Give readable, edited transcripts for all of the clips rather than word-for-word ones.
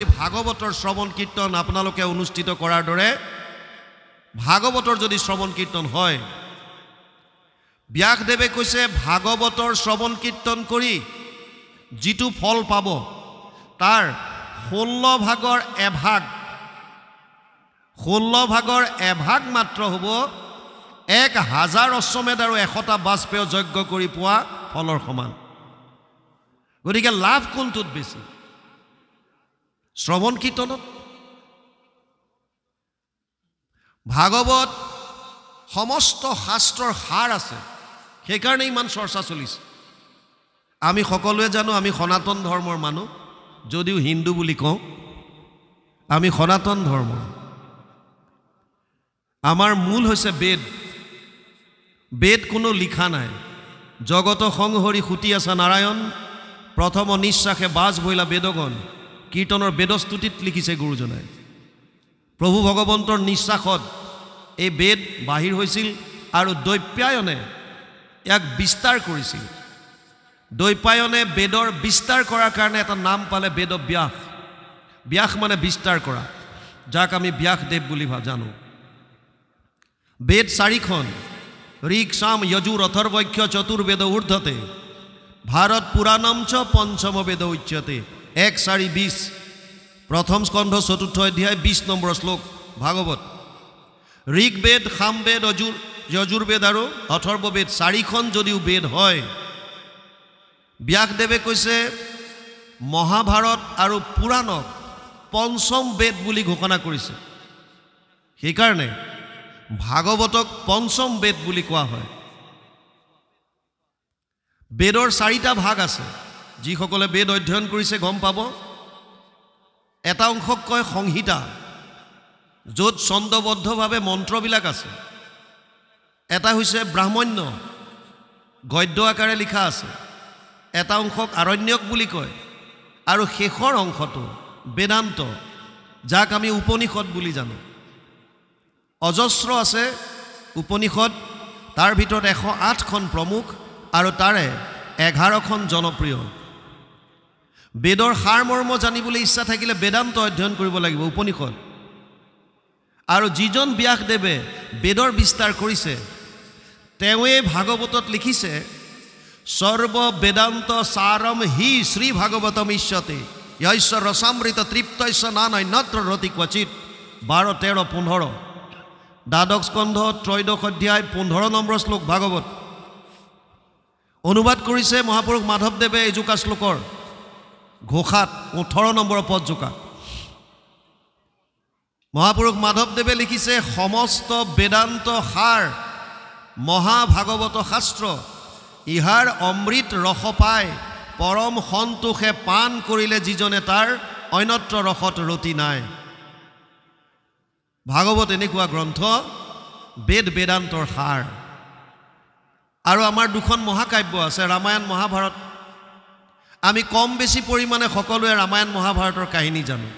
ভাগৱতৰ শ্ৰৱণ কীৰ্তন আপোনালোকে অনুষ্ঠিত কৰাৰ দৰে ভাগৱতৰ যদি শ্ৰৱণ কীৰ্তন হয়, ব্যাসদেৱে কৈছে ভাগৱতৰ শ্ৰৱণ কীৰ্তন কৰি যিটো ফল পাব তাৰ 16 ভাগৰ এভাগ মাত্ৰ হ'ব 1000 অশ্বমেধ আৰু 100টা বাজপেয় যজ্ঞ কৰি পোৱা ফলৰ সমান। গতিকে লাভ কোনটোত বেছি? শ্ৰৱণ কীৰ্তনত। ভাগৱত সমস্ত শাস্ত্ৰৰ সাৰ আছে, সেইকাৰণে ইমান চৰ্চা চলিছে। আমি সকলোৱে জানো আমি সনাতন ধৰ্মৰ মানুহ, যদিও হিন্দু বুলি কওঁ, আমি সনাতন ধৰ্ম। আমাৰ মূল হৈছে বেদ। বেদ কোনো লিখা নাই। জগত সংহৰি সুতি আছা নাৰায়ণ, প্ৰথম নিশ্বাসে বাজ বইলা বেদগণ। কীৰ্তনৰ বেদস্তুতিত লিখিছে গুৰুজনাই। প্ৰভু ভগৱন্তৰ নিশ্বাসত এই বেদ বাহিৰ হৈছিল আৰু দৈপ্যায়নে ইয়াক বিস্তাৰ কৰিছিল। দৈপ্যায়নে বেদৰ বিস্তাৰ কৰাৰ কাৰণে এটা নাম পালে বেদ ব্যাস। ব্যাস মানে বিস্তাৰ কৰা, যাক আমি ব্যাসদেৱ বুলি জানো। বেদ 4খন, ঋক সাম যজুৰ অথৰ্বৈক্য চতুৰ্বেদ ঊৰ্ধ্বতে, ভাৰত পুৰাণম চ পঞ্চম বেদ উচ্যতে। 1:4:20 প্ৰথম স্কন্ধ 4ৰ্থ অধ্যায় 20 নম্বৰ শ্লোক ভাগৱত। ঋকবেদ, সামবেদ, যজুৰ্বেদ আৰু অথৰ্ববেদ 4খন যদিও বেদ হয়, ব্যাসদেৱে কৈছে মহাভাৰত আৰু পুৰাণক পঞ্চম বেদ বুলি ঘোষণা কৰিছে। সেইকাৰণে ভাগৱতক পঞ্চম বেদ বুলি কোৱা হয়। বেদৰ 4টা ভাগ আছে। যিসকলে বেদ অধ্যয়ন কৰিছে গম পাব। এটা অংশক কয় সংহিতা, য'ত ছন্দবদ্ধভাৱে মন্ত্ৰবিলাক আছে। এটা হৈছে ব্ৰাহ্মণ্য, গদ্য আকাৰে লিখা আছে। এটা অংশক আৰণ্যক বুলি কয়, আৰু শেষৰ অংশটো বেদান্ত, যাক আমি উপনিষদ বুলি জানো। অজস্ৰ আছে উপনিষদ, তাৰ ভিতৰত 108খন প্ৰমুখ আৰু তাৰে 11খন জনপ্ৰিয়। বেদৰ সাৰ মৰ্ম জানিবলৈ ইচ্ছা থাকিলে বেদান্ত অধ্যয়ন কৰিব লাগিব, উপনিষদ। আৰু যিজন ব্যাসদেৱে বেদৰ বিস্তাৰ কৰিছে তেওঁৱে ভাগৱতত লিখিছে সৰ্ব বেদান্ত সাৰম হি শ্ৰী ভাগৱতম ইষ্যতে য়স্য ৰসামৃত তৃপ্তস্য নানন্যত্ৰ ৰতি ক্বচিত। 12, 13, 15 দ্বাদশ স্কন্ধ 13th অধ্যায় 15 নম্বৰ শ্লোক ভাগৱত। অনুবাদ কৰিছে মহাপুৰুষ মাধৱদেৱে এজোকা শ্লোকৰ ঘোষাত 18 নম্বৰ পদজোকা। মহাপুৰুষ মাধৱদেৱে লিখিছে সমস্ত বেদান্ত সাৰ মহাভাগৱত শাস্ত্ৰ, ইহাৰ অমৃত ৰস পায় পৰম সন্তোষে পান কৰিলে যিজনে তাৰ অন্যত্ৰ ৰসত ৰতি নাই। ভাগৱত এনেকুৱা গ্ৰন্থ, বেদ বেদান্তৰ সাৰ। আৰু আমাৰ 2খন মহাকাব্য আছে, ৰামায়ণ মহাভাৰত। আমি কম বেছি পৰিমাণে সকলোৱে ৰামায়ণ মহাভাৰতৰ কাহিনী জানো।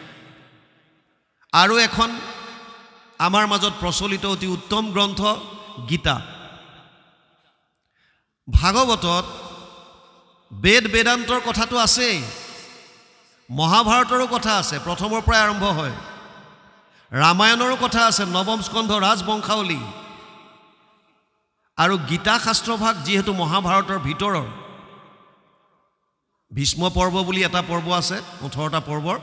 আৰু এখন আমাৰ মাজত প্ৰচলিত অতি উত্তম গ্ৰন্থ গীতা। ভাগৱতত বেদ বেদান্তৰ কথাটো আছেই, মহাভাৰতৰো কথা আছে, প্ৰথমৰ পৰাই আৰম্ভ হয়। ৰামায়ণৰো কথা আছে, 9ম স্কন্ধ ৰাজবংশাৱলী। আৰু গীতা শাস্ত্ৰভাগ যিহেতু মহাভাৰতৰ ভিতৰৰ। ভীষ্ম পৰ্ব বুলি এটা পৰ্ব আছে, 18টা পৰ্বৰ।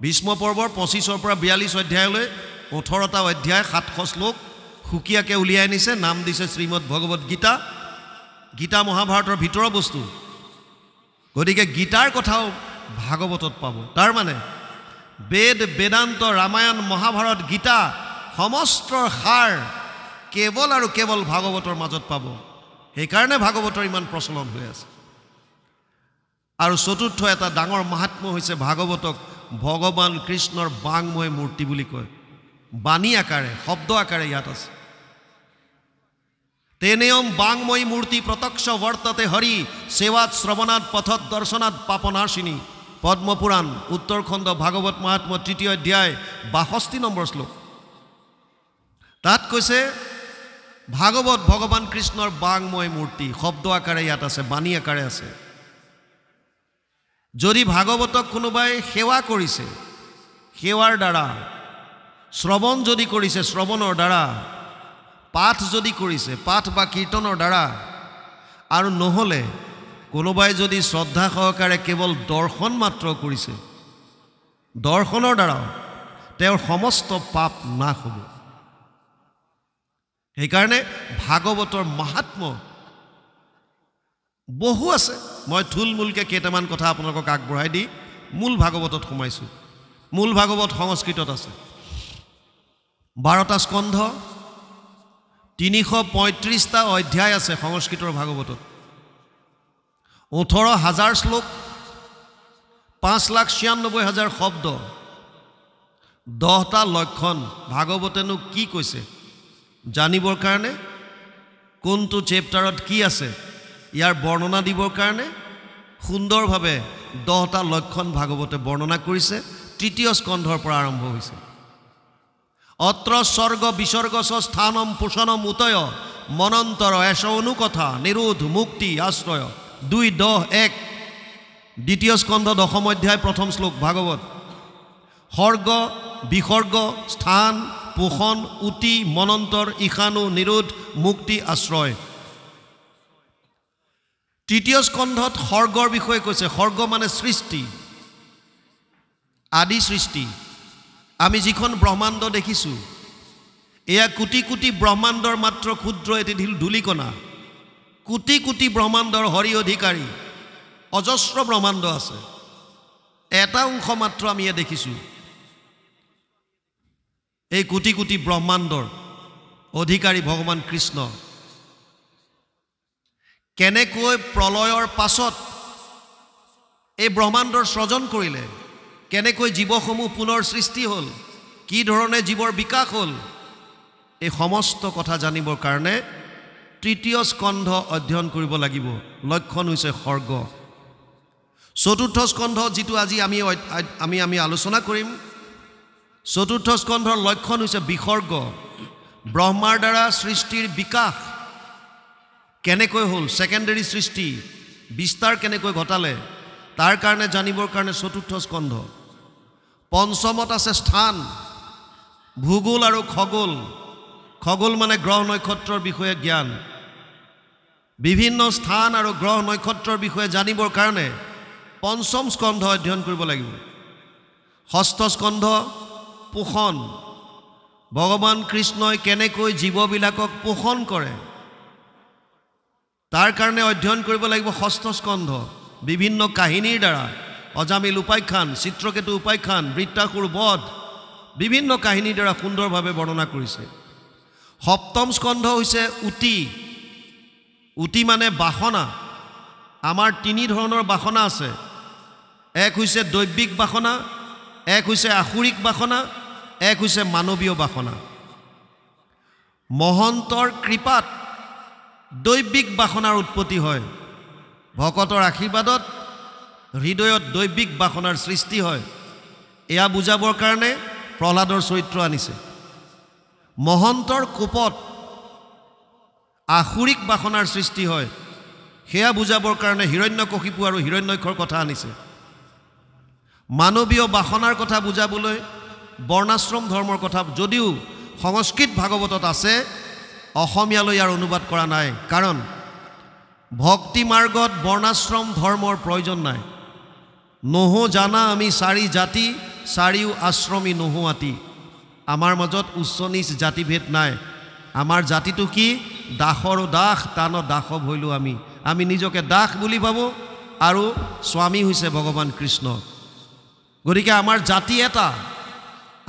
ভীষ্ম পৰ্বৰ 25ৰ পৰা 42 অধ্যায়লৈ 18টা অধ্যায় 700 শ্লোক সুকীয়াকৈ উলিয়াই নিছে, নাম দিছে শ্ৰীমদ ভগৱত গীতা। গীতা মহাভাৰতৰ ভিতৰৰ বস্তু। গতিকে গীতাৰ কথাও ভাগৱতত পাব। তাৰমানে বেদ বেদান্ত ৰামায়ণ মহাভাৰত গীতা সমস্তৰ সাৰ কেৱল আৰু কেৱল ভাগৱতৰ মাজত পাব। সেইকাৰণে ভাগৱতৰ ইমান প্ৰচলন হৈ আছে। আৰু 4ৰ্থ এটা ডাঙৰ মাহাত্ম্য হৈছে ভাগৱতক ভগৱান কৃষ্ণৰ বাংময় মূৰ্তি বুলি কয়। বাণী আকাৰে, শব্দ আকাৰে ইয়াত আছে। তেনেয়ম বাংময়ী মূৰ্তি প্ৰত্যক্ষ বৰ্ততে হৰি, সেৱাত শ্ৰৱণাত পথত দৰ্শনাত পাপনাশিনী। পদ্মপুৰাণ উত্তৰখণ্ড ভাগৱত মহাত্ম্য 3য় অধ্যায় 62 নম্বৰ শ্লোক। তাত কৈছে ভাগৱত ভগৱান কৃষ্ণৰ বাংময় মূৰ্তি, শব্দ আকাৰে ইয়াত আছে, বাণী আকাৰে আছে। যদি ভাগৱতক কোনোবাই সেৱা কৰিছে, সেৱাৰ দ্বাৰা, শ্ৰৱণ যদি কৰিছে, শ্ৰৱণৰ দ্বাৰা, পাঠ যদি কৰিছে, পাঠ বা কীৰ্তনৰ দ্বাৰা, আৰু নহ'লে কোনোবাই যদি শ্ৰদ্ধা সহকাৰে কেৱল দৰ্শন মাত্ৰ কৰিছে, দৰ্শনৰ দ্বাৰাও তেওঁৰ সমস্ত পাপ নাশ হ'ব। সেইকাৰণে ভাগৱতৰ মাহাত্ম্য বহু আছে। মই থুলমূলকৈ কেইটামান কথা আপোনালোকক আগবঢ়াই দি মূল ভাগৱতত সোমাইছোঁ। মূল ভাগৱত সংস্কৃতত আছে, 12টা স্কন্ধ, 335টা অধ্যায় আছে সংস্কৃতৰ ভাগৱতত, 18,000 শ্লোক, 5,96,000 শব্দ, 10টা লক্ষণ। ভাগৱতেনো কি কৈছে জানিবৰ কাৰণে, কোনটো চেপ্টাৰত কি আছে ইয়াৰ বৰ্ণনা দিবৰ কাৰণে সুন্দৰভাৱে 10টা লক্ষণ ভাগৱতে বৰ্ণনা কৰিছে। 3য় স্কন্ধৰ পৰা আৰম্ভ হৈছে। অত্ৰ স্বৰ্গ বিসৰ্গ স্থানম পোষণম উতয় মনন্তৰ এশ অনুকথা নিৰোধ মুক্তি আশ্ৰয় 2:10:1। 2য় স্কন্ধ 10ম অধ্যায় 1ম শ্লোক ভাগৱত। সৰ্গ বিসৰ্গ স্থান পোষণ উতি মনন্তৰ ঈশানু নিৰোধ মুক্তি আশ্ৰয়। 3য় স্কন্ধত সৰ্গৰ বিষয়ে কৈছে। সৰ্গ মানে সৃষ্টি, আদি সৃষ্টি। আমি যিখন ব্ৰহ্মাণ্ড দেখিছোঁ, এয়া কোটি কোটি ব্ৰহ্মাণ্ডৰ মাত্ৰ ক্ষুদ্ৰ এটি ধূলিকণা। কোটি কোটি ব্ৰহ্মাণ্ডৰ হৰি অধিকাৰী অজস্ৰ ব্ৰহ্মাণ্ড আছে, এটা অংশ মাত্ৰ আমি এয়া দেখিছোঁ। এই কোটি কোটি ব্ৰহ্মাণ্ডৰ অধিকাৰী ভগৱান কৃষ্ণ কেনেকৈ প্ৰলয়ৰ পাছত এই ব্ৰহ্মাণ্ডৰ সৃজন কৰিলে, কেনেকৈ জীৱসমূহ পুনৰ সৃষ্টি হ'ল, কি ধৰণে জীৱৰ বিকাশ হ'ল, এই সমস্ত কথা জানিবৰ কাৰণে 3য় স্কন্ধ অধ্যয়ন কৰিব লাগিব। লক্ষণ হৈছে সৰ্গ। 4ৰ্থ স্কন্ধ যিটো আজি আমি আলোচনা কৰিম, 4ৰ্থ স্কন্ধৰ লক্ষণ হৈছে বিসৰ্গ। ব্ৰহ্মাৰ দ্বাৰা সৃষ্টিৰ বিকাশ কেনেকৈ হ'ল, ছেকেণ্ডেৰী সৃষ্টি বিস্তাৰ কেনেকৈ ঘটালে, তাৰ কাৰণে জানিবৰ কাৰণে 4ৰ্থ স্কন্ধ। 5মত আছে স্থান, ভূগোল আৰু খগোল। খগোল মানে গ্ৰহ নক্ষত্ৰৰ বিষয়ে জ্ঞান। বিভিন্ন স্থান আৰু গ্ৰহ নক্ষত্ৰৰ বিষয়ে জানিবৰ কাৰণে 5ম স্কন্ধ অধ্যয়ন কৰিব লাগিব। 6ষ্ঠ স্কন্ধ পোষণ, ভগৱান কৃষ্ণই কেনেকৈ জীৱবিলাকক পোষণ কৰে তাৰ কাৰণে অধ্যয়ন কৰিব লাগিব 6ষ্ঠ স্কন্ধ। বিভিন্ন কাহিনীৰ দ্বাৰা অজামিল উপাখ্যান, চিত্ৰকেতু উপাখ্যান, বৃত্তাসুৰ বধ, বিভিন্ন কাহিনীৰ দ্বাৰা সুন্দৰভাৱে বৰ্ণনা কৰিছে। 7ম স্কন্ধ হৈছে উতি। উতি মানে বাসনা। আমাৰ 3 ধৰণৰ বাসনা আছে। এক হৈছে দৈবিক বাসনা, এক হৈছে আসুৰিক বাসনা, এক হৈছে মানৱীয় বাসনা। মহন্তৰ কৃপাত দৈবিক বাসনাৰ উৎপত্তি হয়। ভকতৰ আশীৰ্বাদত হৃদয়ত দৈবিক বাসনাৰ সৃষ্টি হয়। এয়া বুজাবৰ কাৰণে প্ৰহ্লাদৰ চৰিত্ৰ আনিছে। মহন্তৰ কোপত আসুৰিক বাসনাৰ সৃষ্টি হয়, সেয়া বুজাবৰ কাৰণে হিৰণ্যকশিপু আৰু হিৰণ্যক্ষৰ কথা আনিছে। মানৱীয় বাসনাৰ কথা বুজাবলৈ বৰ্ণাশ্ৰম ধৰ্মৰ কথা যদিও সংস্কৃত ভাগৱতত আছে, অসমীয়ালৈ ইয়াৰ অনুবাদ কৰা নাই। কাৰণ ভক্তি মাৰ্গত বৰ্ণাশ্ৰম ধৰ্মৰ প্ৰয়োজন নাই। নহো জানা আমি 4 জাতি, 4ও আশ্ৰমী নহো আতি। আমাৰ মাজত উচ্চ নিচ জাতিভেদ নাই। আমাৰ জাতিটো কি? দাসৰো দাস, তান দাসৱ হৈলোঁ আমি। আমি নিজকে দাস বুলি ভাবোঁ আৰু স্বামী হৈছে ভগৱান কৃষ্ণ। গতিকে আমাৰ জাতি এটা।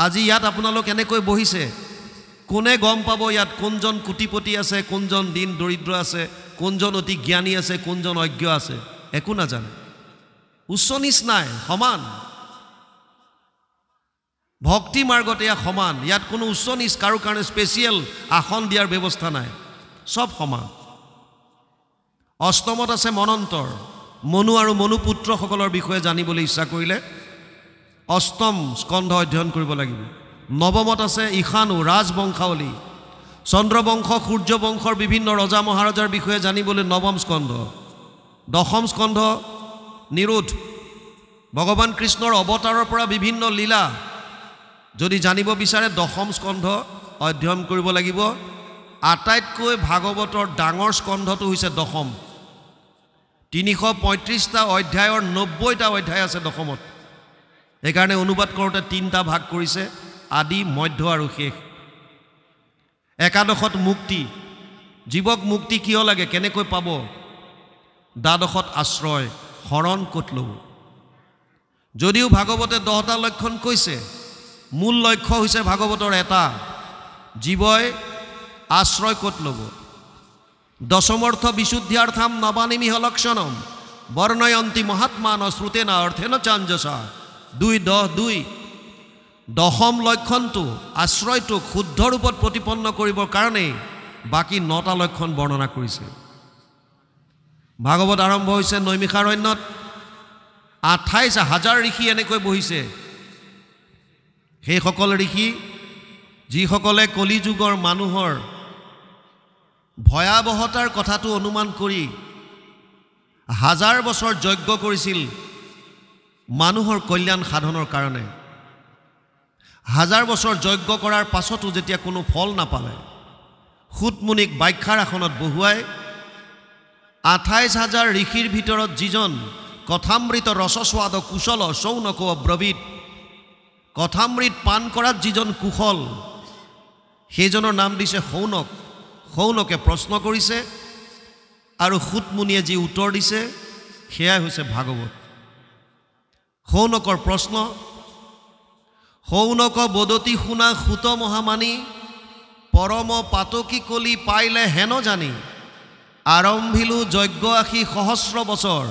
আজি ইয়াত আপোনালোক এনেকৈ বহিছে, কোনে গম পাব ইয়াত কোনজন কোটিপতি আছে, কোনজন দিন দৰিদ্ৰ আছে, কোনজন অতি জ্ঞানী আছে, কোনজন অজ্ঞ আছে? একো নাজানে। উচ্চ নিচ নাই, সমান। ভক্তি মাৰ্গত এয়া সমান। ইয়াত কোনো উচ্চ নিচ কাৰো কাৰণে স্পেচিয়েল আসন দিয়াৰ ব্যৱস্থা নাই, সব সমান। 8মত আছে মনন্তৰ। মনু আৰু মনুপুত্ৰসকলৰ বিষয়ে জানিবলৈ ইচ্ছা কৰিলে 8ম স্কন্ধ অধ্যয়ন কৰিব লাগিব। 9মত আছে ঈশানু, ৰাজবংশাৱলী। চন্দ্ৰবংশ, সূৰ্যবংশৰ বিভিন্ন ৰজা মহাৰজাৰ বিষয়ে জানিবলৈ 9ম স্কন্ধ। 10ম স্কন্ধ নিৰোধ, ভগৱান কৃষ্ণৰ অৱতাৰৰ পৰা বিভিন্ন লীলা যদি জানিব বিচাৰে দশম স্কন্ধ অধ্যয়ন কৰিব লাগিব। আটাইতকৈ ভাগৱতৰ ডাঙৰ স্কন্ধটো হৈছে দশম। 335টা অধ্যায়ৰ 90টা অধ্যায় আছে দশমত। সেইকাৰণে অনুবাদ কৰোঁতে 3টা ভাগ কৰিছে, আদি, মধ্য আৰু শেষ। একাদশত মুক্তি, জীৱক মুক্তি কিয় লাগে, কেনেকৈ পাব। দ্বাদশত আশ্ৰয়, শৰণ ক'ত ল'ব। যদিও ভাগৱতে 10টা লক্ষণ কৈছে, মূল লক্ষ্য হৈছে ভাগৱতৰ এটা, জীৱই আশ্ৰয় ক'ত ল'ব। দশমৰ্থ বিশুদ্ধ্যাৰ্থম নবানিমিহ লক্ষণম বৰ্ণয়ন্তি মহাত্মান শ্ৰুতেনা অৰ্থেন চাঞ্জসা 2:10-2। দশম লক্ষণটো আশ্ৰয়টোক শুদ্ধ ৰূপত প্ৰতিপন্ন কৰিবৰ কাৰণেই বাকী 9টা লক্ষণ বৰ্ণনা কৰিছে। ভাগৱত আৰম্ভ হৈছে নৈমিষাৰণ্যত। 28,000 ঋষি এনেকৈ বহিছে। সেইসকল ঋষি যিসকলে কলিযুগৰ মানুহৰ ভয়াৱহতাৰ কথাটো অনুমান কৰি 1000 বছৰ যজ্ঞ কৰিছিল মানুহৰ কল্যাণ সাধনৰ কাৰণে। 1000 বছৰ যজ্ঞ কৰাৰ পাছতো যেতিয়া কোনো ফল নাপালে, সুতমুনিক ব্যাখ্যাৰ আসনত বহুৱাই 28,000 ঋষিৰ ভিতৰত যিজন কথামৃত ৰসস্বাদ কুশল শৌনক অব্ৰবীত, কথামৃত পান কৰাত যিজন কুশল, সেইজনৰ নাম দিছে শৌনক। শৌনকে প্ৰশ্ন কৰিছে আৰু সুতমুনিয়ে যি উত্তৰ দিছে সেয়াই হৈছে ভাগৱত। শৌনকৰ প্ৰশ্ন, শৌনক বদতি শুনা সুত মহামানী পৰম পাতকী কলি পাইলে হেন জানি আৰম্ভিলো যজ্ঞ আশী সহস্ৰ বছৰ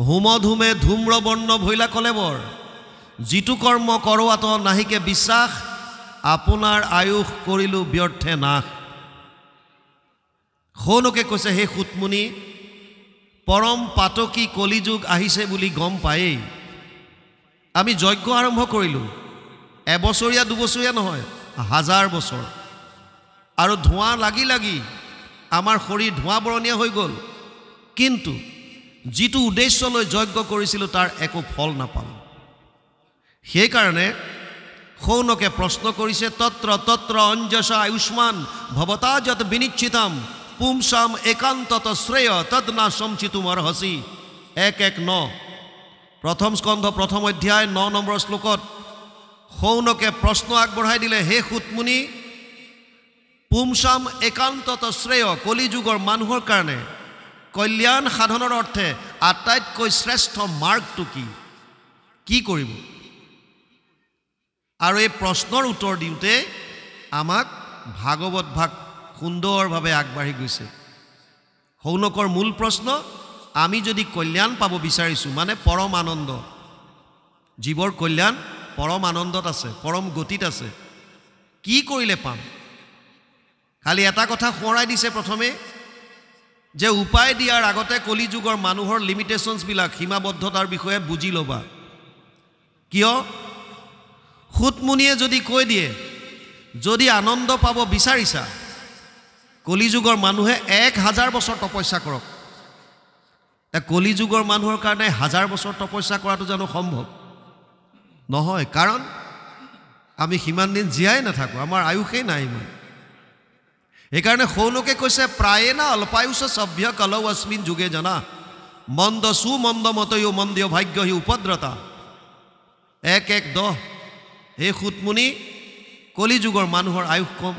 হোমধূমে ধূম্ৰবৰ্ণ ভৈলা কলেবৰ যিটো কৰ্ম কৰোৱাত নাহিকে বিশ্বাস আপোনাৰ আয়ুস কৰিলো ব্যৰ্থে নাশ। শৌনকে কৈছে, হে সুতমুনি, পৰম পাতকী কলিযুগ আহিছে বুলি গম পায়েই আমি যজ্ঞ আৰম্ভ কৰিলোঁ। এবছৰীয়া দুবছৰীয়া নহয়, 1000 বছৰ। আৰু ধোঁৱা লাগি লাগি আমাৰ শৰীৰ ধোঁৱা বৰণীয়া হৈ গ'ল, কিন্তু যিটো উদ্দেশ্যলৈ যজ্ঞ কৰিছিলোঁ তাৰ একো ফল নাপালোঁ। সেইকাৰণে শৌনকে প্ৰশ্ন কৰিছে, তত্ৰ তত্ৰ অঞ্জসা আয়ুষ্মান ভৱতা যত বিনিশ্চিতম পুংসাম একান্তত শ্ৰেয় তদনা সমচিতুমৰ হসি 1:1-9। প্ৰথম স্কন্ধ প্ৰথম অধ্যায় 9 নম্বৰ শ্লোকত শৌনকে প্ৰশ্ন আগবঢ়াই দিলে, হে সুতমুনি, পুংসাম একান্তত শ্ৰেয়, কলিযুগৰ মানুহৰ কাৰণে কল্যাণ সাধনৰ অৰ্থে আটাইতকৈ শ্ৰেষ্ঠ মাৰ্গটো কি কৰিব। আৰু এই প্ৰশ্নৰ উত্তৰ দিওঁতে আমাক ভাগৱত ভাগ সুন্দৰভাৱে আগবাঢ়ি গৈছে। শৌনকৰ মূল প্ৰশ্ন, আমি যদি কল্যাণ পাব বিচাৰিছোঁ, মানে পৰম আনন্দ, জীৱৰ কল্যাণ পৰম আনন্দত আছে, পৰম গতিত আছে, কি কৰিলে পাম। খালি এটা কথা সোঁৱৰাই দিছে প্ৰথমে, যে উপায় দিয়াৰ আগতে কলিযুগৰ মানুহৰ লিমিটেশ্যনছবিলাক, সীমাবদ্ধতাৰ বিষয়ে বুজি ল'বা। কিয়? সুতমুনিয়ে যদি কৈ দিয়ে, যদি আনন্দ পাব বিচাৰিছা, কলিযুগৰ মানুহে 1000 বছৰ তপস্যা কৰক। কলিযুগৰ মানুহৰ কাৰণে 1000 বছৰ তপস্যা কৰাটো জানো সম্ভৱ নহয়, কাৰণ আমি সিমান দিন জীয়াই নাথাকোঁ, আমাৰ আয়ুসেই নাই ইমান। সেইকাৰণে শৌনকে কৈছে, প্ৰায়ে না অল্পায়ুষ সভ্য কলৌ অস্মিন যুগে জনা মন্দ সুমন্দ মতয়ো মন্দীয় ভাগ্য হি উপদ্ৰতা 1:1-10। হে সুতমুনি, কলিযুগৰ মানুহৰ আয়ুস কম।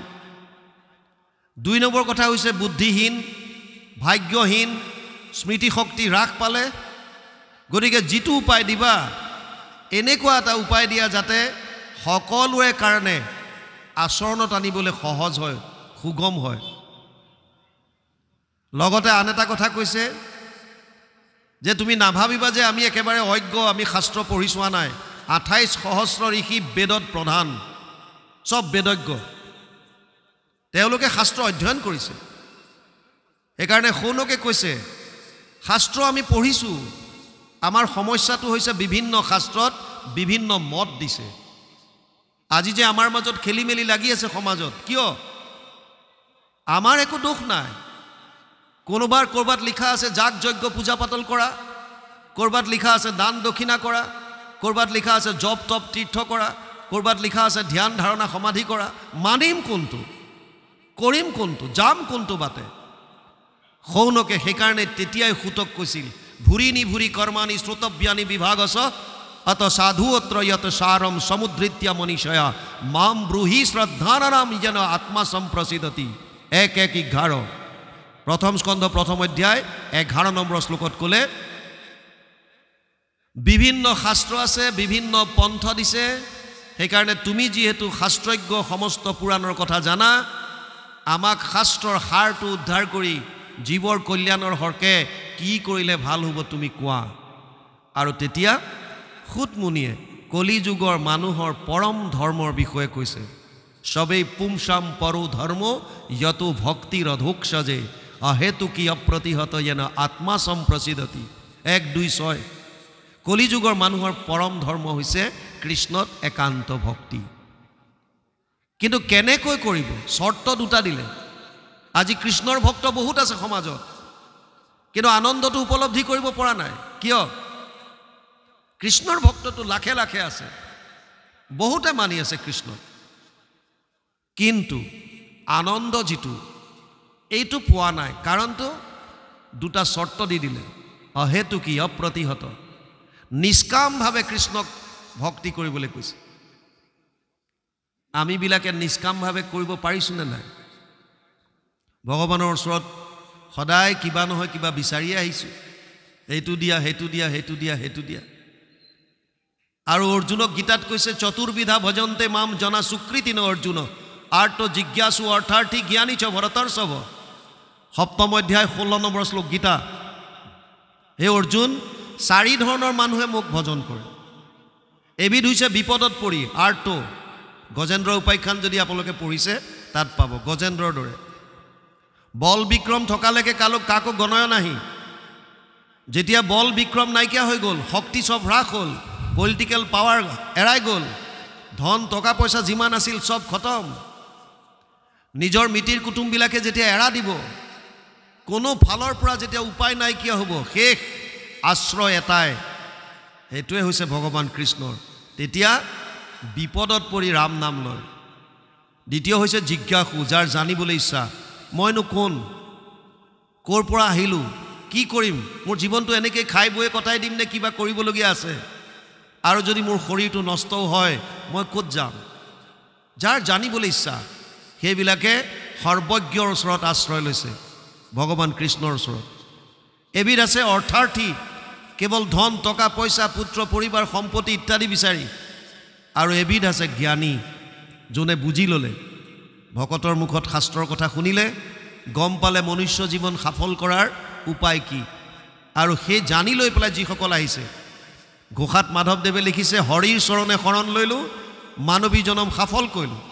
2 নম্বৰ কথা হৈছে বুদ্ধিহীন, ভাগ্যহীন, স্মৃতিশক্তি হ্ৰাস পালে। গতিকে যিটো উপায় দিবা, এনেকুৱা এটা উপায় দিয়া যাতে সকলোৰে কাৰণে আচৰণত আনিবলৈ সহজ হয়, সুগম হয়। লগতে আন এটা কথা কৈছে যে তুমি নাভাবিবা যে আমি একেবাৰে অজ্ঞ, আমি শাস্ত্ৰ পঢ়ি চোৱা নাই। 28 সহস্ৰ ঋষি বেদত প্ৰধান, চব বেদজ্ঞ, তেওঁলোকে শাস্ত্ৰ অধ্যয়ন কৰিছে। সেইকাৰণে শৌনকে কৈছে, শাস্ত্ৰ আমি পঢ়িছোঁ, আমাৰ সমস্যাটো হৈছে বিভিন্ন শাস্ত্ৰত বিভিন্ন মত দিছে। আজি যে আমাৰ মাজত খেলি মেলি লাগি আছে সমাজত, কিয়? আমাৰ একো দোষ নাই। কোনোবাৰ ক'ৰবাত লিখা আছে যাগ যজ্ঞ পূজা পাতল কৰা, ক'ৰবাত লিখা আছে দান দক্ষিণা কৰা, ক'ৰবাত লিখা আছে জপ তপ তীৰ্থ কৰা, ক'ৰবাত লিখা আছে ধ্যান ধাৰণা সমাধি কৰা। মানিম কোনটো, কৰিম কোনটো, যাম কোনটো বাটে? সৌনকে সেইকাৰণে তেতিয়াই সুতক কৈছিল, ভুৰি নিভুৰি কৰ্মাণি শ্ৰোতব্যানি বিভাগছ অত সাধুত্ৰ য়ত সাৰম সমুদ্ৰিত্য মনীষয়া মাম ব্ৰূহি শ্ৰদ্ধানাম যেন আত্মা সম্প্ৰসিদতি। 1:11 প্ৰথম স্কন্ধ প্ৰথম অধ্যায় 11 নম্বৰ শ্লোকত ক'লে, বিভিন্ন শাস্ত্ৰ আছে, বিভিন্ন পন্থ দিছে। সেইকাৰণে তুমি যিহেতু শাস্ত্ৰজ্ঞ, সমস্ত পুৰাণৰ কথা জানা, আমাক শাস্ত্ৰৰ সাৰটো উদ্ধাৰ কৰি জীৱৰ কল্যাণৰ হকে কি কৰিলে ভাল হ'ব তুমি কোৱা। আৰু তেতিয়া সুতমুনিয়ে কলিযুগৰ মানুহৰ পৰম ধৰ্মৰ বিষয়ে কৈছে। সবেই পুংসাম পৰো ধৰ্ম যতো ভক্তিৰ অধোক্ষজে অহেতুকি অপ্ৰতিহত যেন আত্মা সম্প্ৰসিদতি। 1:2-6 কলিযুগৰ মানুহৰ পৰম ধৰ্ম হৈছে কৃষ্ণত একান্ত ভক্তি। কিন্তু কেনেকৈ কৰিব? চৰ্ত দুটা দিলে। আজি কৃষ্ণৰ ভক্ত বহুত আছে সমাজত, কিন্তু আনন্দটো উপলব্ধি কৰিব পৰা নাই। কিয়? কৃষ্ণৰ ভক্তটো লাখে লাখে আছে, বহুতে মানি আছে কৃষ্ণক, কিন্তু আনন্দ যিটো এইটো পোৱা নাই। কাৰণটো দুটা চৰ্ত দি দিলে। অহেতুকি অপ্ৰতিহত, নিষ্কামভাৱে কৃষ্ণক ভক্তি কৰিবলৈ কৈছে। আমিবিলাকে নিষ্কামভাৱে কৰিব পাৰিছোঁনে নাই? ভগৱানৰ ওচৰত সদায় কিবা নহয় কিবা বিচাৰিয়ে আহিছোঁ, এইটো দিয়া, সেইটো দিয়া, সেইটো দিয়া, সেইটো দিয়া। আৰু অৰ্জুনক গীতাত কৈছে, চতুৰ্বিধা ভজন্তে মাম জনা সুকৃতি ন অৰ্জুন আৰ্ত জিজ্ঞাসু অৰ্থাৰ্থী জ্ঞানী চ ভৰতৰ্ষভ। 7ম অধ্যায় 16 নম্বৰ শ্লোক গীতা। হে অৰ্জুন, 4 ধৰণৰ মানুহে মোক ভজন কৰে। এবিধ হৈছে বিপদত পৰি, আৰ্ত। গজেন্দ্ৰৰ উপাখ্যান যদি আপোনালোকে পঢ়িছে তাত পাব, গজেন্দ্ৰৰ দৰে। বল বিক্ৰম থকালৈকে কাকো গণয় নাহি। যেতিয়া বল বিক্ৰম নাইকিয়া হৈ গ'ল, শক্তি চব হ্ৰাস হ'ল, পলিটিকেল পাৱাৰ এৰাই গ'ল, ধন টকা পইচা যিমান আছিল চব খতম, নিজৰ মিতিৰ কুটুমবিলাকে যেতিয়া এৰা দিব, কোনো ফালৰ পৰা যেতিয়া উপায় নাইকিয়া হ'ব, শেষ আশ্ৰয় এটাই, সেইটোৱে হৈছে ভগৱান কৃষ্ণৰ। তেতিয়া বিপদত পৰি ৰাম নাম লয়। দ্বিতীয় হৈছে জিজ্ঞাসু, যাৰ জানিবলৈ ইচ্ছা, মইনো কোন, ক'ৰ পৰা আহিলোঁ, কি কৰিম, মোৰ জীৱনটো এনেকৈ খাই বৈ কটাই দিম নে কিবা কৰিবলগীয়া আছে? আৰু যদি মোৰ শৰীৰটো নষ্টও হয় মই ক'ত যাম? যাৰ জানিবলৈ ইচ্ছা, সেইবিলাকে সৰ্বজ্ঞৰ ওচৰত আশ্ৰয় লৈছে, ভগৱান কৃষ্ণৰ ওচৰত। এবিধ আছে অৰ্থৰ্থী, কেৱল ধন টকা পইচা পুত্ৰ পৰিবাৰ সম্পত্তি ইত্যাদি বিচাৰি। আৰু এবিধ আছে জ্ঞানী, যোনে বুজি ল'লে, ভকতৰ মুখত শাস্ত্ৰৰ কথা শুনিলে, গম পালে মনুষ্য জীৱন সফল কৰাৰ উপায় কি। আৰু সেই জানি লৈ পেলাই যিসকল আহিছে, ঘোষাত মাধৱদেৱে লিখিছে, হৰিৰ চৰণে শৰণ লৈলোঁ, মানৱী জনম সফল কৰিলোঁ।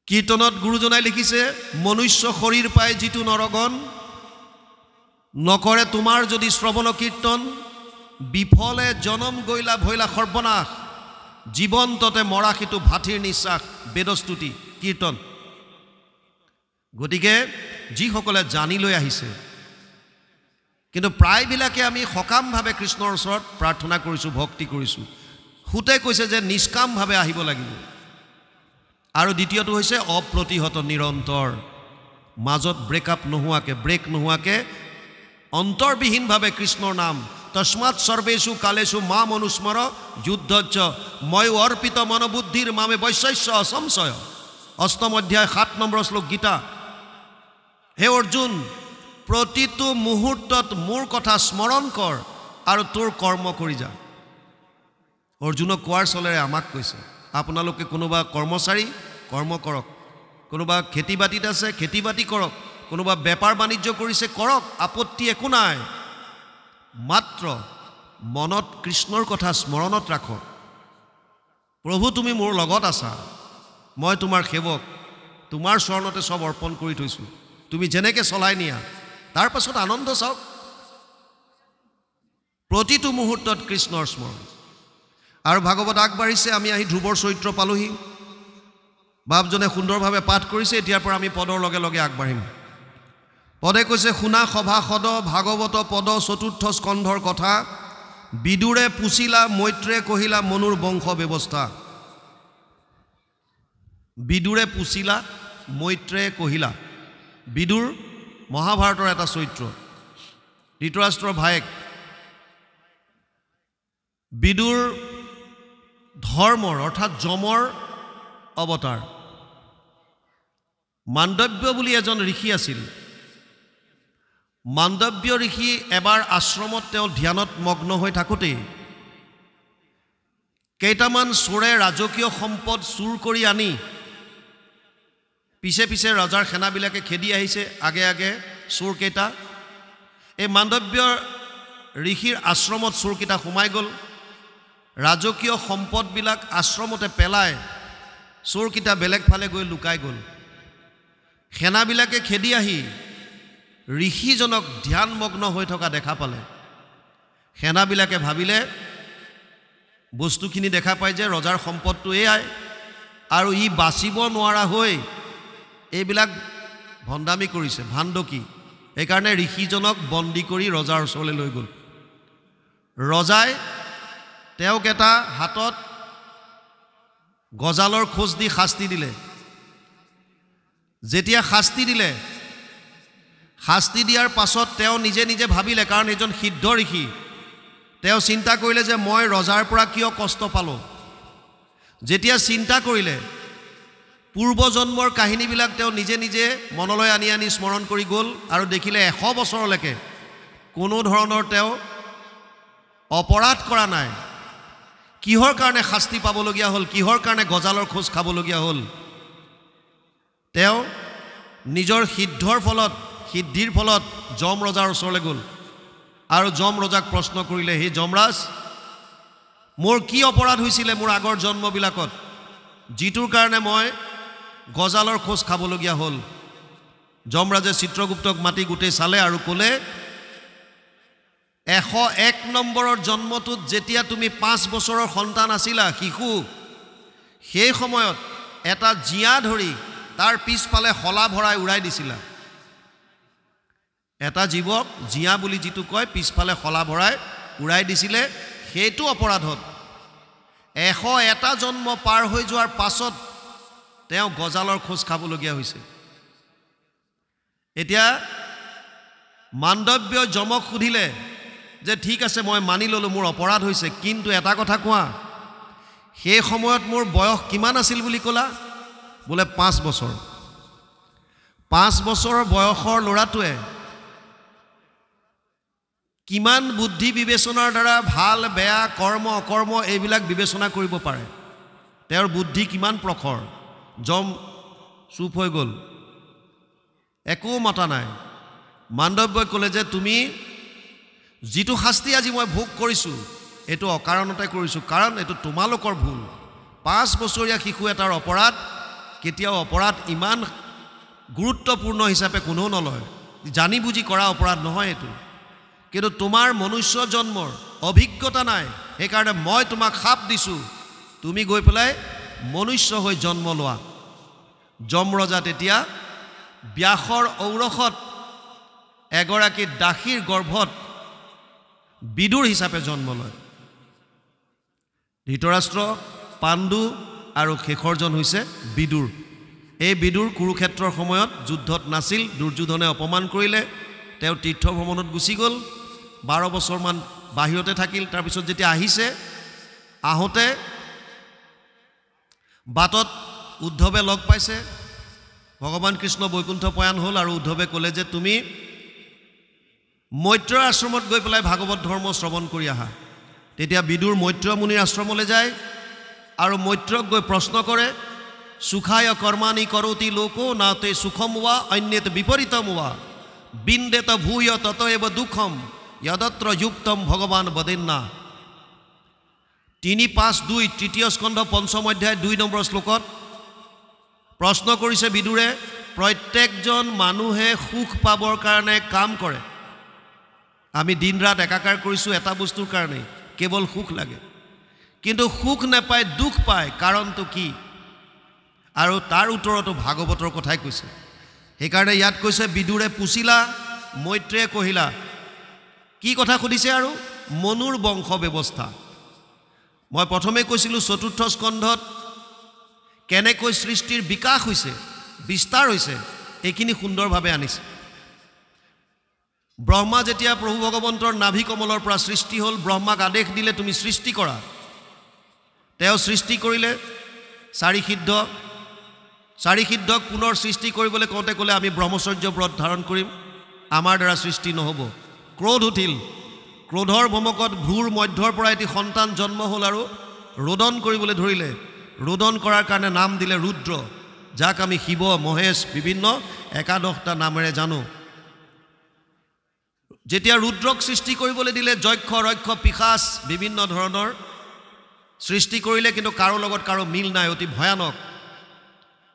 কীৰ্তনত গুৰুজনাই লিখিছে, মনুষ্য শৰীৰ পাই যিটো নৰগণ, নকৰে তোমাৰ যদি শ্ৰৱণ কীৰ্তন, বিফলে জনম গৈলা ভৈলা সৰ্বনাশ, জীৱন্ততে মৰা সিটো ভাথিৰ নিশ্বাস। বেদস্তুতি কীৰ্তন। গতিকে যিসকলে জানি লৈ আহিছে, কিন্তু প্ৰায়বিলাকে আমি সকামভাৱে কৃষ্ণৰ ওচৰত প্ৰাৰ্থনা কৰিছোঁ, ভক্তি কৰিছোঁ। সুতে কৈছে যে নিষ্কামভাৱে আহিব লাগিব। আৰু দ্বিতীয়টো হৈছে অপ্ৰতিহত, নিৰন্তৰ, মাজত ব্ৰেকআপ নোহোৱাকৈ, ব্ৰেক নোহোৱাকৈ অন্তৰবিহীনভাৱে কৃষ্ণৰ নাম। তস্মাৎ সৰ্বেষু কালেষু মাম অনুস্মৰ যুদ্ধচ্চ ময়ো অৰ্পিত মনোবুদ্ধিৰ মামে বৈশ্যস্য অসংশয়। 8ম অধ্যায় 7 নম্বৰ শ্লোক গীতা। হে অৰ্জুন, প্ৰতিটো মুহূৰ্তত মোৰ কথা স্মৰণ কৰ আৰু তোৰ কৰ্ম কৰি যা। অৰ্জুনক কোৱাৰ চলেৰে আমাক কৈছে, আপোনালোকে কোনোবা কৰ্মচাৰী, কৰ্ম কৰক, কোনোবা খেতি বাতিত আছে, খেতি বাতি কৰক, কোনোবা বেপাৰ বাণিজ্য কৰিছে, কৰক, আপত্তি একো নাই। মাত্ৰ মনত কৃষ্ণৰ কথা স্মৰণত ৰাখক। প্ৰভু, তুমি মোৰ লগত আছা, মই তোমাৰ সেৱক, তোমাৰ চৰণতে চব অৰ্পণ কৰি থৈছোঁ, তুমি যেনেকৈ চলাই নিয়া, তাৰ পাছত আনন্দ চাওক। প্ৰতিটো মুহূৰ্তত কৃষ্ণৰ স্মৰণ। আৰু ভাগৱত আগবাঢ়িছে, আমি আহি ধ্ৰুৱৰ চৰিত্ৰ পালোহি। বাপজনে সুন্দৰভাৱে পাঠ কৰিছে, এতিয়াৰ পৰা আমি পদৰ লগে লগে আগবাঢ়িম। পদে কৈছে শুনা সভাসদ ভাগৱত পদ চতুৰ্থ স্কন্ধৰ কথা বিদুৰে পুছিলা মৈত্ৰে কহিলা মনুৰ বংশ ব্যৱস্থা বিদুৰে পুছিলা মৈত্ৰে কহিলা বিদুৰ মহাভাৰতৰ এটা চৰিত্ৰ ধৃতৰাষ্ট্ৰৰ ভায়েক বিদুৰ ধৰ্মৰ অৰ্থাৎ যমৰ অৱতাৰ মাণ্ডব্য বুলি এজন ঋষি আছিল মাণ্ডব্য ঋষি এবাৰ আশ্ৰমত তেওঁ ধ্যানত মগ্ন হৈ থাকোঁতেই কেইটামান চোৰে ৰাজকীয় সম্পদ চুৰ কৰি আনি পিছে পিছে ৰজাৰ সেনাবিলাকে খেদি আহিছে আগে আগে চোৰকেইটা এই মাণ্ডব্য ঋষিৰ আশ্ৰমত চোৰকেইটা সোমাই গ'ল ৰাজকীয় সম্পদবিলাক আশ্ৰমতে পেলাই চোৰকেইটা বেলেগ ফালে গৈ লুকাই গ'ল সেনাবিলাকে খেদি আহি ঋষিজনক ধ্যানমগ্ন হৈ থকা দেখা পালে সেনাবিলাকে ভাবিলে বস্তুখিনি দেখা পায় যে ৰজাৰ সম্পদটো এয়াই আৰু ই বাচিব নোৱাৰা হৈ এইবিলাক ভণ্ডামি কৰিছে ভাণ্ডকি এইকাৰণে ঋষিজনক বন্দী কৰি ৰজাৰ ওচৰলৈ লৈ গ'ল ৰজাই তেওঁক এটা হাতত গজালৰ খোজ দি শাস্তি দিলে যেতিয়া শাস্তি দিলে শাস্তি দিয়াৰ পাছত তেওঁ নিজে নিজে ভাবিলে কাৰণ এজন সিদ্ধ ঋষি তেওঁ চিন্তা কৰিলে যে মই ৰজাৰ পৰা কিয় কষ্ট পালোঁ যেতিয়া চিন্তা কৰিলে পূৰ্বজন্মৰ কাহিনীবিলাক তেওঁ নিজে নিজে মনলৈ আনি আনি স্মৰণ কৰি গ'ল আৰু দেখিলে 100 বছৰলৈকে কোনো ধৰণৰ তেওঁ অপৰাধ কৰা নাই কিহৰ কাৰণে শাস্তি পাবলগীয়া হ'ল কিহৰ কাৰণে গজালৰ খোজ খাবলগীয়া হ'ল তেওঁ নিজৰ সিদ্ধিৰ ফলত যম ৰজাৰ ওচৰলৈ গ'ল আৰু যম ৰজাক প্ৰশ্ন কৰিলে হে যমৰাজ মোৰ কি অপৰাধ হৈছিলে মোৰ আগৰ জন্মবিলাকত যিটোৰ কাৰণে মই গজালৰ খোজ খাবলগীয়া হ'ল যমৰাজে চিত্ৰগুপ্তক মাতি গোটেই চালে আৰু ক'লে 101 নম্বৰৰ জন্মটোত যেতিয়া তুমি 5 বছৰৰ সন্তান আছিলা শিশু সেই সময়ত এটা জিয়া ধৰি তাৰ পিছফালে হলা ভৰাই উৰাই দিছিলা এটা জীৱক জিয়া বুলি যিটো কয় পিছফালে হলা ভৰাই উৰাই দিছিলে সেইটো অপৰাধত 101টা জন্ম পাৰ হৈ যোৱাৰ পাছত তেওঁ গজালৰ খোজ খাবলগীয়া হৈছে এতিয়া মাণ্ডব্য যমক সুধিলে যে ঠিক আছে মই মানি ললো মোৰ অপৰাধ হৈছে কিন্তু এটা কথা কোৱা সেই সময়ত মোৰ বয়স কিমান আছিল বুলি ক'লা বোলে 5 বছৰ 5 বছৰৰ বয়সৰ ল'ৰাটোৱে কিমান বুদ্ধি বিবেচনাৰ দ্বাৰা ভাল বেয়া কৰ্ম অকৰ্ম এইবিলাক বিবেচনা কৰিব পাৰে তেওঁৰ বুদ্ধি কিমান প্ৰখৰ যম চুপ হৈ গ'ল একো মাতা নাই মাণ্ডব্যই ক'লে যে তুমি যিটো শাস্তি আজি মই ভোগ কৰিছোঁ এইটো অকাৰণতে কৰিছোঁ কাৰণ এইটো তোমালোকৰ ভুল 5 বছৰীয়া শিশু এটাৰ অপৰাধ কেতিয়াও অপৰাধ ইমান গুৰুত্বপূৰ্ণ হিচাপে কোনেও নলয় জানি বুজি কৰা অপৰাধ নহয় এইটো কিন্তু তোমাৰ মনুষ্য জন্মৰ অভিজ্ঞতা নাই সেইকাৰণে মই তোমাক শাপ দিছোঁ তুমি গৈ পেলাই মনুষ্য হৈ জন্ম লোৱা যম ৰজা তেতিয়া ব্যাসৰ ঔৰসত এগৰাকী দাসীৰ গৰ্ভত বিদুৰ হিচাপে জন্ম লয় ধৃতৰাষ্ট্ৰ পাণ্ডু আৰু শেষৰজন হৈছে বিদুৰ এই বিদুৰ কুৰুক্ষেত্ৰৰ সময়ত যুদ্ধত নাছিল দুৰ্যোধনে অপমান কৰিলে তেওঁ তীৰ্থ ভ্ৰমণত গুচি গ'ল 12 বছৰমান বাহিৰতে থাকিল তাৰপিছত যেতিয়া আহিছে আহোঁতে বাটত উদ্ধৱে লগ পাইছে ভগৱান কৃষ্ণ বৈকুণ্ঠ পয়ান হ'ল আৰু উদ্ধৱে ক'লে যে তুমি মৈত্ৰ আশ্ৰমত গৈ পেলাই ভাগৱত ধৰ্ম শ্ৰৱণ কৰি আহা তেতিয়া বিদুৰ মৈত্ৰ মুনিৰ আশ্ৰমলৈ যায় আৰু মৈত্ৰক গৈ প্ৰশ্ন কৰে সুখায় কৰ্মাণি কৰোতি লোকো নাতে সুখম ৱা অন্যত বিপৰীতম ৱা বিন্দেত ভূয় ততএব দুখম যদত্ৰ যুক্তম ভগৱান বদেন্না 3:5-2 তৃতীয় স্কন্ধ 5ম অধ্যায় 2 নম্বৰ শ্লোকত প্ৰশ্ন কৰিছে বিদুৰে প্ৰত্যেকজন মানুহে সুখ পাবৰ কাৰণে কাম কৰে আমি দিন ৰাত একাকাৰ কৰিছোঁ এটা বস্তুৰ কাৰণে কেৱল সুখ লাগে কিন্তু সুখ নাপায় দুখ পায় কাৰণটো কি আৰু তাৰ উত্তৰতো ভাগৱতৰ কথাই কৈছে সেইকাৰণে ইয়াত কৈছে বিদুৰে পুছিলা মৈত্ৰেয়ে কহিলা কি কথা সুধিছে আৰু মনুৰ বংশ ব্যৱস্থা মই প্ৰথমে কৈছিলোঁ চতুৰ্থ স্কন্ধত কেনেকৈ সৃষ্টিৰ বিকাশ হৈছে বিস্তাৰ হৈছে এইখিনি সুন্দৰভাৱে আনিছে ব্ৰহ্মা যেতিয়া প্ৰভু ভগৱন্তৰ নাভি কমলৰ পৰা সৃষ্টি হ'ল ব্ৰহ্মাক আদেশ দিলে তুমি সৃষ্টি কৰা তেওঁ সৃষ্টি কৰিলে চাৰি সিদ্ধক পুনৰ সৃষ্টি কৰিবলৈ কওঁতে ক'লে আমি ব্ৰহ্মচৰ্য ব্ৰত ধাৰণ কৰিম আমাৰ দ্বাৰা সৃষ্টি নহ'ব ক্ৰোধ উঠিল ক্ৰোধৰ ভমকত ভ্ৰুৰ মধ্যৰ পৰা এটি সন্তান জন্ম হ'ল আৰু ৰোদন কৰিবলৈ ধৰিলে ৰোদন কৰাৰ কাৰণে নাম দিলে ৰুদ্ৰ যাক আমি শিৱ মহেশ বিভিন্ন একাদশটা নামেৰে জানো যেতিয়া ৰুদ্ৰক সৃষ্টি কৰিবলৈ দিলে যক্ষ ৰক্ষ পিশাচ বিভিন্ন ধৰণৰ সৃষ্টি কৰিলে কিন্তু কাৰো লগত কাৰো মিল নাই অতি ভয়ানক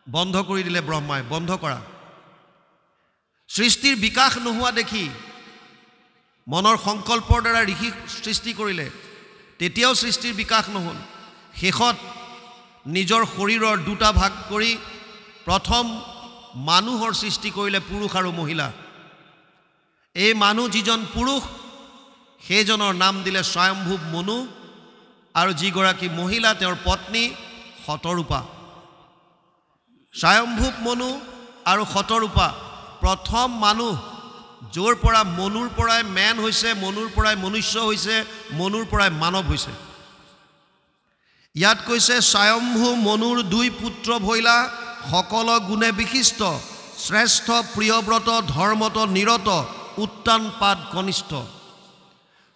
বন্ধ কৰি দিলে ব্ৰহ্মাই বন্ধ কৰা সৃষ্টিৰ বিকাশ নোহোৱা দেখি মনৰ সংকল্পৰ দ্বাৰা ঋষি সৃষ্টি কৰিলে তেতিয়াও সৃষ্টিৰ বিকাশ নহ'ল শেষত নিজৰ শৰীৰৰ দুটা ভাগ কৰি প্ৰথম মানুহৰ সৃষ্টি কৰিলে পুৰুষ আৰু মহিলা এই মানুহ যিজন পুৰুষ সেইজনৰ নাম দিলে স্বয়ম্ভুৱ মনু আৰু যিগৰাকী মহিলা তেওঁৰ পত্নী শতৰূপা স্বয়ম্ভুৱ মনু আৰু শতৰূপা প্ৰথম মানুহ য'ৰ পৰা মনুৰ পৰাই মেন হৈছে মনুৰ পৰাই মনুষ্য হৈছে মনুৰ পৰাই মানৱ হৈছে ইয়াত কৈছে স্বয়ম্ভু মনুৰ দুই পুত্ৰ ভৈলা সকল গুণে বিশিষ্ট শ্ৰেষ্ঠ প্ৰিয়ব্ৰত ধৰ্মত নিৰত উত্তানপাদ কনিষ্ঠ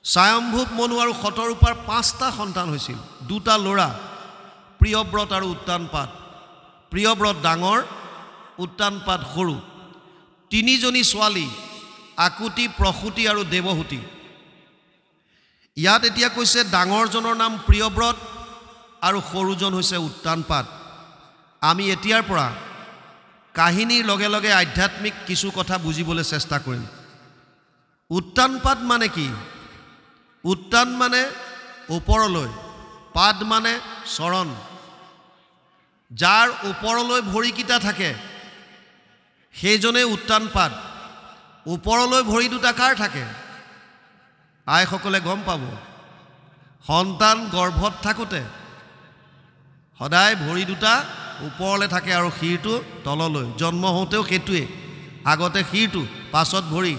স্বয়ম্ভুৱ মনু আৰু শতৰূপাৰ 5টা সন্তান হৈছিল দুটা ল'ৰা প্ৰিয়ব্ৰত আৰু উত্তানপাদ প্ৰিয়ব্ৰত ডাঙৰ উত্তানপাদ সৰু 3জনী ছোৱালী আকুতি প্ৰসূতি আৰু দেৱহূতি ইয়াত এতিয়া কৈছে ডাঙৰজনৰ নাম প্ৰিয়ব্ৰত আৰু সৰুজন হৈছে উত্তানপাদ আমি এতিয়াৰ পৰা কাহিনীৰ লগে লগে আধ্যাত্মিক কিছু কথা বুজিবলৈ চেষ্টা কৰিম উত্তানপাদ মানে কি উত্তান মানে ওপৰলৈ পাদ মানে চৰণ যাৰ ওপৰলৈ ভৰিকিটা থাকে সেইজনে উত্তানপাদ ওপৰলৈ ভৰি দুটা কাৰ থাকে আইসকলে গম পাব সন্তান গৰ্ভত থাকোঁতে সদায় ভৰি দুটা ওপৰলৈ থাকে আৰু শিৰটো তললৈ জন্ম হওঁতেও সেইটোৱে আগতে শিৰটো পাছত ভৰি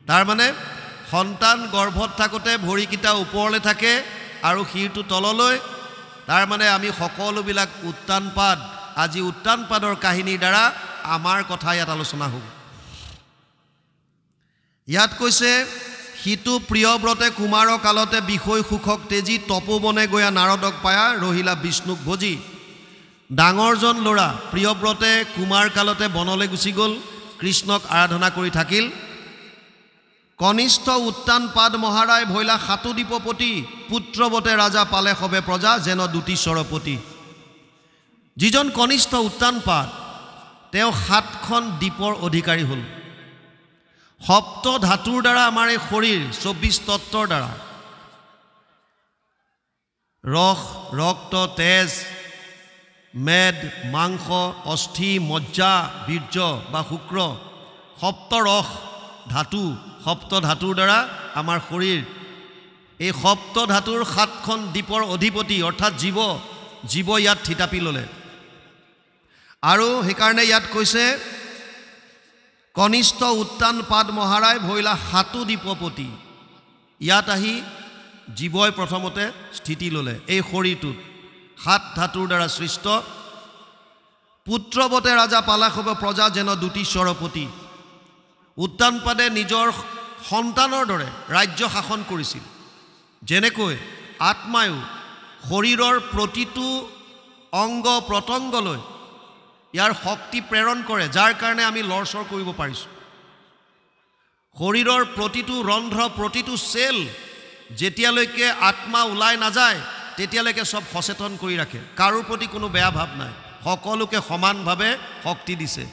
তাৰ মানে সন্তান গৰ্ভত থাকোঁতে ভৰিকিটা ওপৰলৈ থাকে আৰু শিৰটো তললৈ তাৰ মানে আমি সকলোবিলাক উত্তানপাদ আজি উত্তানপাদৰ কাহিনীৰ দ্বাৰা আমাৰ কথা ইয়াত আলোচনা হ'ব ইয়াত কৈছে সিটো প্ৰিয়ব্ৰতে কুমাৰ কালতে বিষয় সুখক তেজি তপোবনে গয়া নাৰদক পায়া ৰহিলা বিষ্ণুক ভজি ডাঙৰজন ল'ৰা প্ৰিয়ব্ৰতে কুমাৰ কালতে বনলৈ গুচি গ'ল কৃষ্ণক আৰাধনা কৰি থাকিল কনিষ্ঠ উত্তানপাদ মহাৰায় ভৈলা সাতুদীপপতি পুত্ৰবতে ৰাজা পালে সবে প্ৰজা যেন দুটিশ্বৰপতি যিজন কনিষ্ঠ উত্তানপাদ তেওঁ 7খন দ্বীপৰ অধিকাৰী হ'ল সপ্ত ধাতুৰ দ্বাৰা আমাৰ এই শৰীৰ 24 তত্ত্বৰ দ্বাৰা ৰস ৰক্ত তেজ মেদ মাংস অস্থি মজ্জা বীৰ্য বা শুক্ৰ সপ্ত ৰস ধাতু সপ্ত ধাতুৰ দ্বাৰা আমাৰ শৰীৰ এই সপ্ত ধাতুৰ 7খন দ্বীপৰ অধিপতি অৰ্থাৎ জীৱ ইয়াত থিতাপি ল'লে আৰু সেইকাৰণে ইয়াত কৈছে কনিষ্ঠ উত্তানপাদ মহাৰায় ভৈলা সাতুদীপপতি ইয়াত আহি জীৱই প্ৰথমতে স্থিতি ল'লে এই শৰীৰটোত 7 ধাতুৰ দ্বাৰা সৃষ্ট পুত্ৰবতে ৰাজা পালা সবে প্ৰজা যেন দুটিশ্বৰপতি উত্তানপাদে নিজৰ সন্তানৰ দৰে ৰাজ্য শাসন কৰিছিল যেনেকৈ আত্মায়ো শৰীৰৰ প্ৰতিটো অংগ প্ৰত্যংগলৈ ইয়াৰ শক্তি প্ৰেৰণ কৰে যাৰ কাৰণে আমি লৰচৰ কৰিব পাৰিছোঁ শৰীৰৰ প্ৰতিটো ৰন্ধ্ৰ প্ৰতিটো সেল যেতিয়ালৈকে আত্মা ওলাই নাযায় তেতিয়ালৈকে সব সচেতন কৰি ৰাখে কাৰো প্ৰতি কোনো বেয়া ভাৱ নাই সকলোকে সমানভাৱে শক্তি দিছে